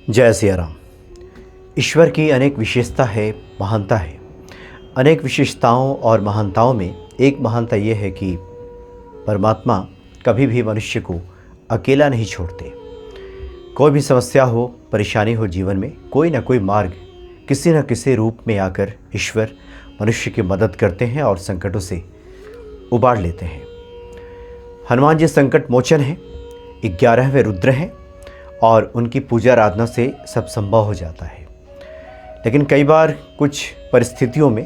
जय सिया राम। ईश्वर की अनेक विशेषता है, महानता है। अनेक विशेषताओं और महानताओं में एक महानता ये है कि परमात्मा कभी भी मनुष्य को अकेला नहीं छोड़ते। कोई भी समस्या हो, परेशानी हो जीवन में, कोई ना कोई मार्ग किसी न किसी रूप में आकर ईश्वर मनुष्य की मदद करते हैं और संकटों से उबार लेते हैं। हनुमान जी संकट मोचन हैं, 11वें रुद्र हैं और उनकी पूजा आराधना से सब संभव हो जाता है। लेकिन कई बार कुछ परिस्थितियों में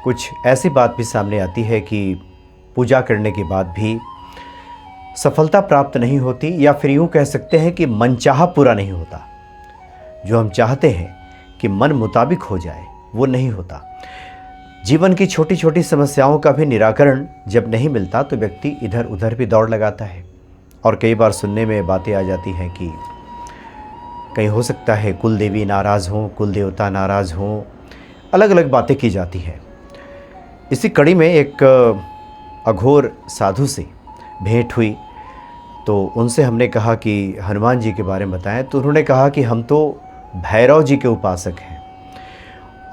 कुछ ऐसी बात भी सामने आती है कि पूजा करने के बाद भी सफलता प्राप्त नहीं होती, या फिर यूँ कह सकते हैं कि मनचाहा पूरा नहीं होता। जो हम चाहते हैं कि मन मुताबिक हो जाए वो नहीं होता। जीवन की छोटी छोटी समस्याओं का भी निराकरण जब नहीं मिलता तो व्यक्ति इधर उधर भी दौड़ लगाता है। और कई बार सुनने में बातें आ जाती हैं कि कहीं हो सकता है कुल देवी नाराज़ हों, कुल देवता नाराज़ हों, अलग अलग बातें की जाती हैं। इसी कड़ी में एक अघोर साधु से भेंट हुई तो उनसे हमने कहा कि हनुमान जी के बारे में बताएं। तो उन्होंने कहा कि हम तो भैरव जी के उपासक हैं,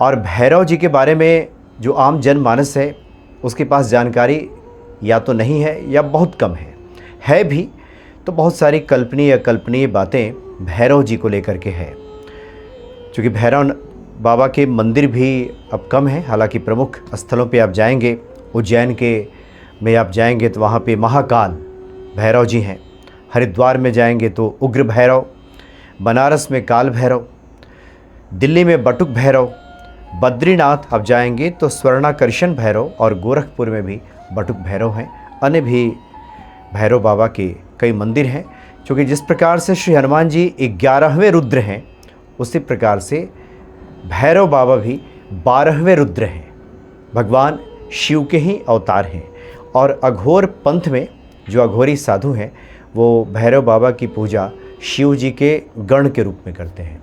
और भैरव जी के बारे में जो आम जनमानस है उसके पास जानकारी या तो नहीं है या बहुत कम है भी तो बहुत सारी कल्पनीय अकल्पनीय बातें भैरव जी को लेकर के है। क्योंकि भैरव बाबा के मंदिर भी अब कम है। हालांकि प्रमुख स्थलों पे आप जाएंगे, उज्जैन के में आप जाएंगे तो वहाँ पे महाकाल भैरव जी हैं। हरिद्वार में जाएंगे तो उग्र भैरव, बनारस में काल भैरव, दिल्ली में बटुक भैरव, बद्रीनाथ आप जाएंगे तो स्वर्णाकर्षण भैरव, और गोरखपुर में भी बटुक भैरव हैं। अन्य भी भैरव बाबा के कई मंदिर हैं। क्योंकि जिस प्रकार से श्री हनुमान जी 11वें रुद्र हैं, उसी प्रकार से भैरव बाबा भी 12वें रुद्र हैं। भगवान शिव के ही अवतार हैं। और अघोर पंथ में जो अघोरी साधु हैं वो भैरव बाबा की पूजा शिव जी के गण के रूप में करते हैं।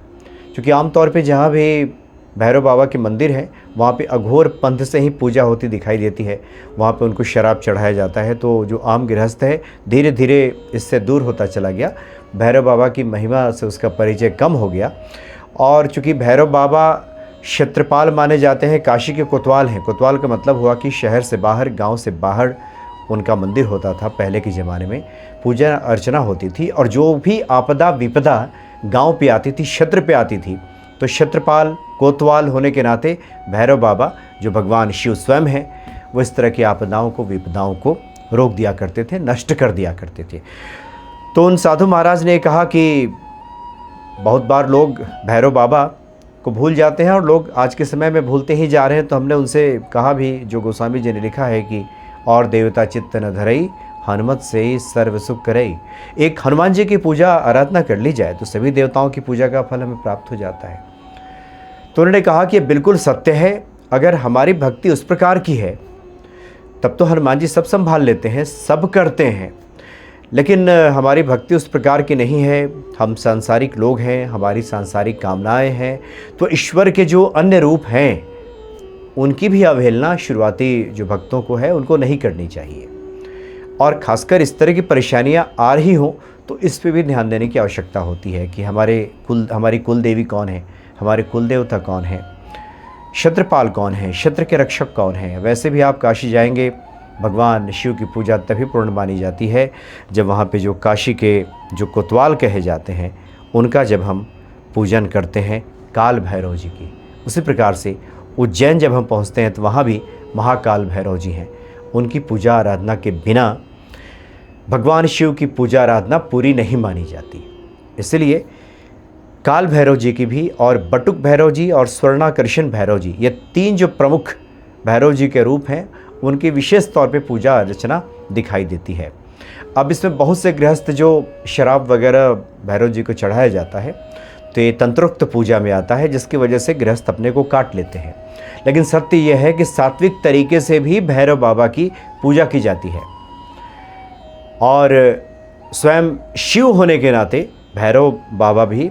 क्योंकि आमतौर पे जहाँ भी भैरव बाबा के मंदिर है वहाँ पे अघोर पंथ से ही पूजा होती दिखाई देती है। वहाँ पे उनको शराब चढ़ाया जाता है। तो जो आम गृहस्थ है धीरे धीरे इससे दूर होता चला गया। भैरव बाबा की महिमा से उसका परिचय कम हो गया। और चूँकि भैरव बाबा क्षेत्रपाल माने जाते हैं, काशी के कोतवाल हैं। कोतवाल का मतलब हुआ कि शहर से बाहर, गाँव से बाहर उनका मंदिर होता था। पहले के ज़माने में पूजा अर्चना होती थी, और जो भी आपदा विपदा गाँव पे आती थी, क्षेत्र पे आती थी, तो क्षेत्रपाल कोतवाल होने के नाते भैरव बाबा जो भगवान शिव स्वयं हैं वो इस तरह की आपदाओं को, विपदाओं को रोक दिया करते थे, नष्ट कर दिया करते थे। तो उन साधु महाराज ने कहा कि बहुत बार लोग भैरव बाबा को भूल जाते हैं और लोग आज के समय में भूलते ही जा रहे हैं। तो हमने उनसे कहा भी, जो गोस्वामी जी ने लिखा है कि और देवता चित्त न धरई, हनुमत से ही सर्व सुख करई। एक हनुमान जी की पूजा आराधना कर ली जाए तो सभी देवताओं की पूजा का फल हमें प्राप्त हो जाता है। तो उन्होंने कहा कि ये बिल्कुल सत्य है। अगर हमारी भक्ति उस प्रकार की है तब तो हनुमान जी सब संभाल लेते हैं, सब करते हैं। लेकिन हमारी भक्ति उस प्रकार की नहीं है, हम सांसारिक लोग हैं, हमारी सांसारिक कामनाएं हैं, तो ईश्वर के जो अन्य रूप हैं उनकी भी अवहेलना शुरुआती जो भक्तों को है उनको नहीं करनी चाहिए। और ख़ासकर इस तरह की परेशानियां आ रही हों तो इस पे भी ध्यान देने की आवश्यकता होती है कि हमारी कुल देवी कौन है, हमारे कुल देवता कौन है, क्षेत्रपाल कौन है, क्षेत्र के रक्षक कौन है। वैसे भी आप काशी जाएंगे, भगवान शिव की पूजा तभी पूर्ण मानी जाती है जब वहाँ पे जो काशी के जो कोतवाल कहे जाते हैं उनका जब हम पूजन करते हैं, काल भैरव जी की। उसी प्रकार से उज्जैन जब हम पहुँचते हैं तो वहाँ भी महाकाल भैरव जी हैं। उनकी पूजा आराधना के बिना भगवान शिव की पूजा आराधना पूरी नहीं मानी जाती। इसलिए काल भैरव जी की भी, और बटुक भैरव जी और स्वर्णाकर्षण भैरव जी, ये 3 जो प्रमुख भैरव जी के रूप हैं उनकी विशेष तौर पे पूजा अर्चना दिखाई देती है। अब इसमें बहुत से गृहस्थ जो शराब वगैरह भैरव जी को चढ़ाया जाता है तो ये तंत्रोक्त पूजा में आता है, जिसकी वजह से गृहस्थ अपने को काट लेते हैं। लेकिन सत्य यह है कि सात्विक तरीके से भी भैरव बाबा की पूजा की जाती है। और स्वयं शिव होने के नाते भैरव बाबा भी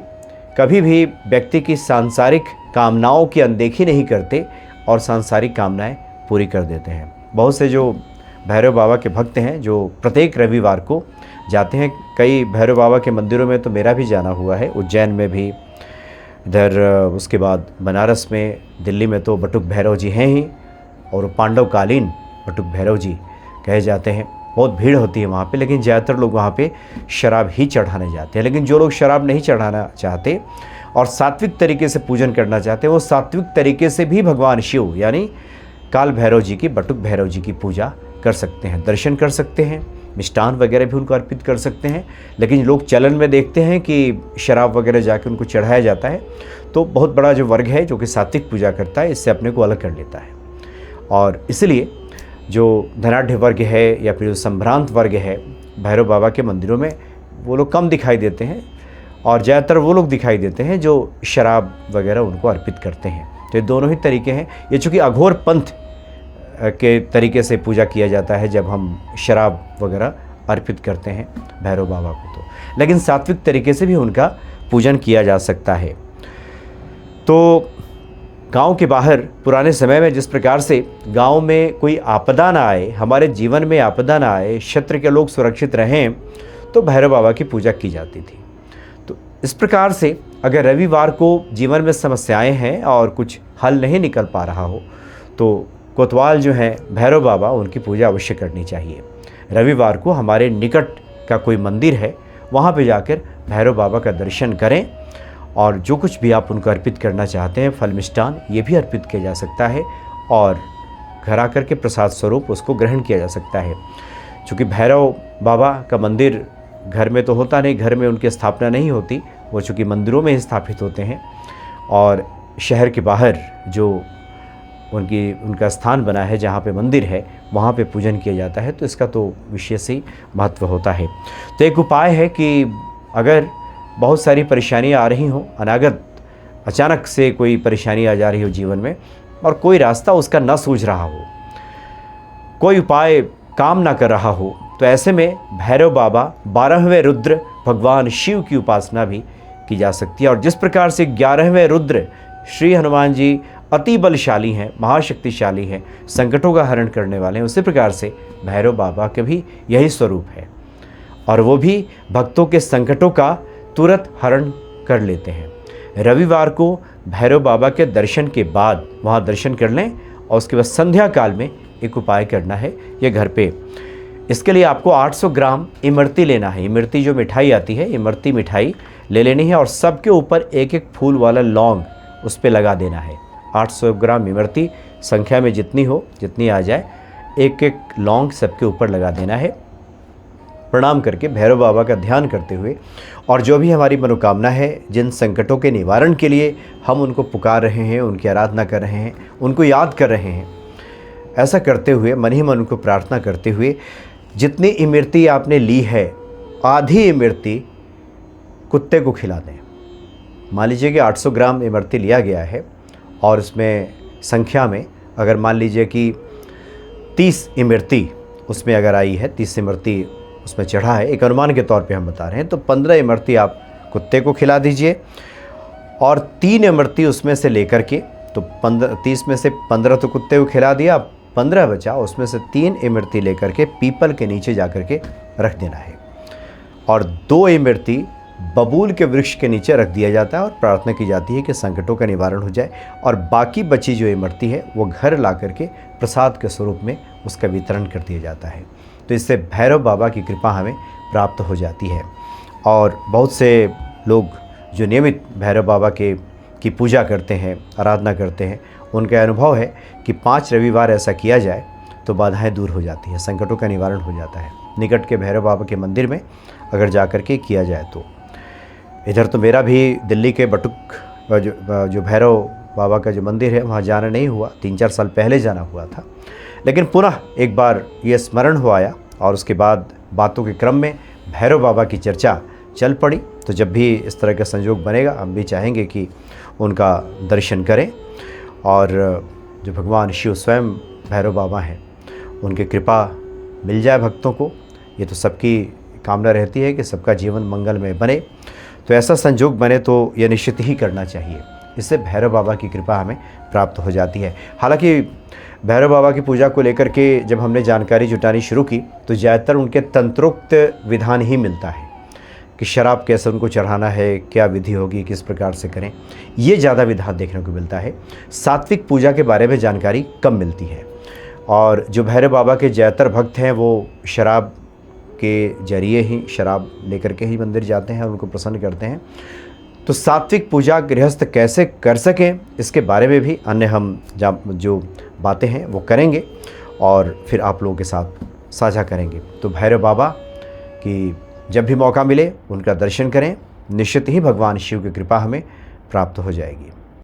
कभी भी व्यक्ति की सांसारिक कामनाओं की अनदेखी नहीं करते और सांसारिक कामनाएं पूरी कर देते हैं। बहुत से जो भैरव बाबा के भक्त हैं जो प्रत्येक रविवार को जाते हैं। कई भैरव बाबा के मंदिरों में तो मेरा भी जाना हुआ है, उज्जैन में भी, इधर उसके बाद बनारस में, दिल्ली में तो बटुक भैरव जी हैं ही, और पांडवकालीन बटुक भैरव जी कहे जाते हैं। बहुत भीड़ होती है वहाँ पे, लेकिन ज़्यादातर लोग वहाँ पे शराब ही चढ़ाने जाते हैं। लेकिन जो लोग शराब नहीं चढ़ाना चाहते और सात्विक तरीके से पूजन करना चाहते हैं, वो सात्विक तरीके से भी भगवान शिव यानी काल भैरव जी की, बटुक भैरव जी की पूजा कर सकते हैं, दर्शन कर सकते हैं, मिष्ठान वगैरह भी उनको अर्पित कर सकते हैं। लेकिन लोग चलन में देखते हैं कि शराब वगैरह जाके उनको चढ़ाया जाता है, तो बहुत बड़ा जो वर्ग है जो कि सात्विक पूजा करता है, इससे अपने को अलग कर लेता है। और इसलिए जो धनाढ़ वर्ग है या फिर जो संभ्रांत वर्ग है, भैरव बाबा के मंदिरों में वो लोग कम दिखाई देते हैं, और ज़्यादातर वो लोग दिखाई देते हैं जो शराब वगैरह उनको अर्पित करते हैं। तो ये दोनों ही तरीके हैं। ये चूँकि अघोर पंथ के तरीके से पूजा किया जाता है जब हम शराब वगैरह अर्पित करते हैं भैरव बाबा को, तो लेकिन सात्विक तरीके से भी उनका पूजन किया जा सकता है। तो गांव के बाहर पुराने समय में जिस प्रकार से गांव में कोई आपदा ना आए, हमारे जीवन में आपदा ना आए, क्षेत्र के लोग सुरक्षित रहें, तो भैरव बाबा की पूजा की जाती थी। तो इस प्रकार से अगर रविवार को जीवन में समस्याएं हैं और कुछ हल नहीं निकल पा रहा हो, तो कोतवाल जो हैं भैरव बाबा, उनकी पूजा अवश्य करनी चाहिए। रविवार को हमारे निकट का कोई मंदिर है, वहाँ पे जाकर भैरव बाबा का दर्शन करें, और जो कुछ भी आप उनको अर्पित करना चाहते हैं, फल मिष्ठान, ये भी अर्पित किया जा सकता है, और घर आकर के प्रसाद स्वरूप उसको ग्रहण किया जा सकता है। चूँकि भैरव बाबा का मंदिर घर में तो होता नहीं, घर में उनकी स्थापना नहीं होती, वो चूँकि मंदिरों में ही स्थापित होते हैं, और शहर के बाहर जो उनका स्थान बना है जहाँ पे मंदिर है, वहाँ पे पूजन किया जाता है। तो इसका तो विशेष ही महत्व होता है। तो एक उपाय है कि अगर बहुत सारी परेशानियाँ आ रही हों, अनागत अचानक से कोई परेशानी आ जा रही हो जीवन में, और कोई रास्ता उसका न सूझ रहा हो, कोई उपाय काम ना कर रहा हो, तो ऐसे में भैरव बाबा 12वें रुद्र भगवान शिव की उपासना भी की जा सकती है। और जिस प्रकार से 11वें रुद्र श्री हनुमान जी अति बलशाली हैं, महाशक्तिशाली हैं, संकटों का हरण करने वाले हैं, उसी प्रकार से भैरव बाबा के भी यही स्वरूप है, और वो भी भक्तों के संकटों का तुरंत हरण कर लेते हैं। रविवार को भैरव बाबा के दर्शन के बाद वहाँ दर्शन कर लें, और उसके बाद संध्या काल में एक उपाय करना है ये घर पे। इसके लिए आपको 800 ग्राम इमरती लेना है। इमरती जो मिठाई आती है, इमरती मिठाई ले लेनी है, और सबके ऊपर एक एक फूल वाला लौंग उस पर लगा देना है। 800 ग्राम इमरती, संख्या में जितनी हो, जितनी आ जाए, एक एक लौंग सबके ऊपर लगा देना है। प्रणाम करके भैरव बाबा का ध्यान करते हुए, और जो भी हमारी मनोकामना है, जिन संकटों के निवारण के लिए हम उनको पुकार रहे हैं, उनकी आराधना कर रहे हैं, उनको याद कर रहे हैं, ऐसा करते हुए मन ही मन उनको प्रार्थना करते हुए, जितनी इमरती आपने ली है, आधी इमरती कुत्ते को खिला दें। मान लीजिए कि 800 ग्राम इमरती लिया गया है, और इसमें संख्या में अगर मान लीजिए कि 30 इमरती उसमें अगर आई है, 30 इमरती उसमें चढ़ा है, एक अनुमान के तौर पे हम बता रहे हैं, तो 15 इमरती आप कुत्ते को खिला दीजिए, और 3 इमरती उसमें से लेकर के, तो 30 में से 15 तो कुत्ते को खिला दिया, 15 बचा, उसमें से 3 इमरती लेकर के पीपल के नीचे जा कर के रख देना है, और 2 इमरती बबूल के वृक्ष के नीचे रख दिया जाता है, और प्रार्थना की जाती है कि संकटों का निवारण हो जाए। और बाकी बची जो इमरती है वो घर ला करके प्रसाद के स्वरूप में उसका वितरण कर दिया जाता है। तो इससे भैरव बाबा की कृपा हमें प्राप्त हो जाती है। और बहुत से लोग जो नियमित भैरव बाबा की पूजा करते हैं, आराधना करते हैं, उनका अनुभव है कि 5 रविवार ऐसा किया जाए तो बाधाएं दूर हो जाती हैं, संकटों का निवारण हो जाता है। निकट के भैरव बाबा के मंदिर में अगर जा कर के किया जाए तो। इधर तो मेरा भी दिल्ली के बटुक जो भैरव बाबा का जो मंदिर है, वहाँ जाना नहीं हुआ, 3-4 साल पहले जाना हुआ था, लेकिन पुनः एक बार ये स्मरण हो आया, और उसके बाद बातों के क्रम में भैरव बाबा की चर्चा चल पड़ी। तो जब भी इस तरह का संयोग बनेगा, हम भी चाहेंगे कि उनका दर्शन करें, और जो भगवान शिव स्वयं भैरव बाबा हैं, उनकी कृपा मिल जाए भक्तों को। ये तो सबकी कामना रहती है कि सबका जीवन मंगलमय बने, तो ऐसा संयोग बने तो ये निश्चित ही करना चाहिए। इससे भैरव बाबा की कृपा हमें प्राप्त हो जाती है। हालांकि भैरव बाबा की पूजा को लेकर के जब हमने जानकारी जुटानी शुरू की, तो ज़्यादातर उनके तंत्रोक्त विधान ही मिलता है कि शराब कैसे उनको चढ़ाना है, क्या विधि होगी, किस प्रकार से करें, ये ज़्यादा विधान देखने को मिलता है। सात्विक पूजा के बारे में जानकारी कम मिलती है। और जो भैरव बाबा के ज़्यादातर भक्त हैं वो शराब के जरिए ही, शराब लेकर के ही मंदिर जाते हैं और उनको प्रसन्न करते हैं। तो सात्विक पूजा गृहस्थ कैसे कर सकें, इसके बारे में भी अन्य हम जो बातें हैं वो करेंगे और फिर आप लोगों के साथ साझा करेंगे। तो भैरव बाबा की जब भी मौका मिले उनका दर्शन करें, निश्चित ही भगवान शिव की कृपा हमें प्राप्त हो जाएगी।